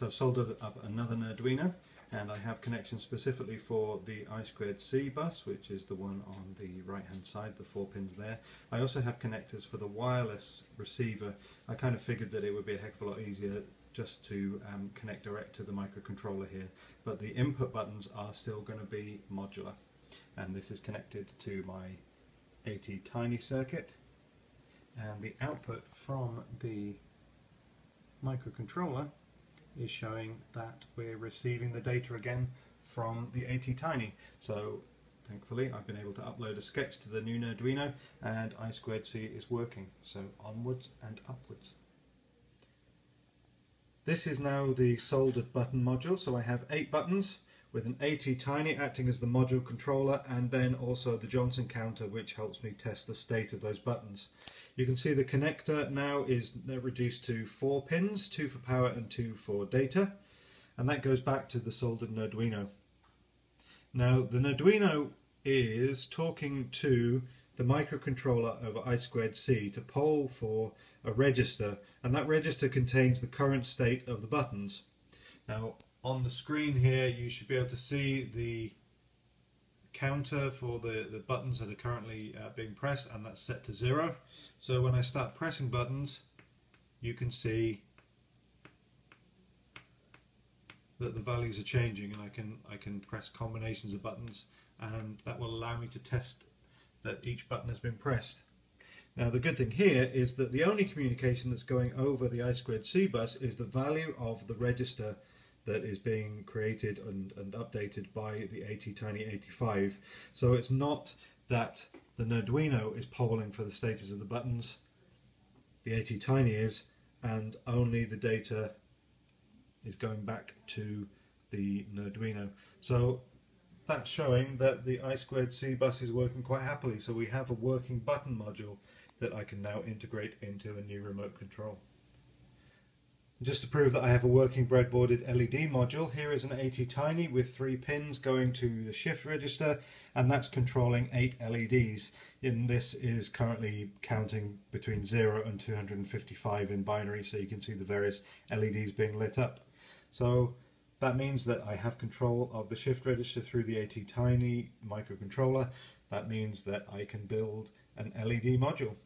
So I've soldered up another Arduino, and I have connections specifically for the I2C bus, which is the one on the right hand side, the 4 pins there. I also have connectors for the wireless receiver. I kind of figured that it would be a heck of a lot easier just to connect direct to the microcontroller here, but the input buttons are still going to be modular, and this is connected to my ATtiny circuit, and the output from the microcontroller is showing that we're receiving the data again from the ATtiny. So thankfully I've been able to upload a sketch to the new Arduino, and I2C is working, so onwards and upwards. This is now the soldered button module, so I have 8 buttons with an ATtiny acting as the module controller, and then also the Johnson counter, which helps me test the state of those buttons. You can see the connector now is reduced to 4 pins, 2 for power and 2 for data, and that goes back to the soldered Arduino. Now the Arduino is talking to the microcontroller over I2C to poll for a register, and that register contains the current state of the buttons. Now on the screen here you should be able to see the counter for the buttons that are currently being pressed, and that's set to 0. So when I start pressing buttons, you can see that the values are changing, and I can press combinations of buttons, and that will allow me to test that each button has been pressed. Now the good thing here is that the only communication that's going over the I2C bus is the value of the register that is being created and updated by the ATtiny 85. So it's not that the Arduino is polling for the status of the buttons, the ATtiny is, and only the data is going back to the Arduino. So that's showing that the I2C bus is working quite happily. So we have a working button module that I can now integrate into a new remote control. Just to prove that I have a working breadboarded LED module, here is an ATtiny with 3 pins going to the shift register, and that's controlling 8 LEDs. And this is currently counting between 0 and 255 in binary, so you can see the various LEDs being lit up. So that means that I have control of the shift register through the ATtiny microcontroller. That means that I can build an LED module.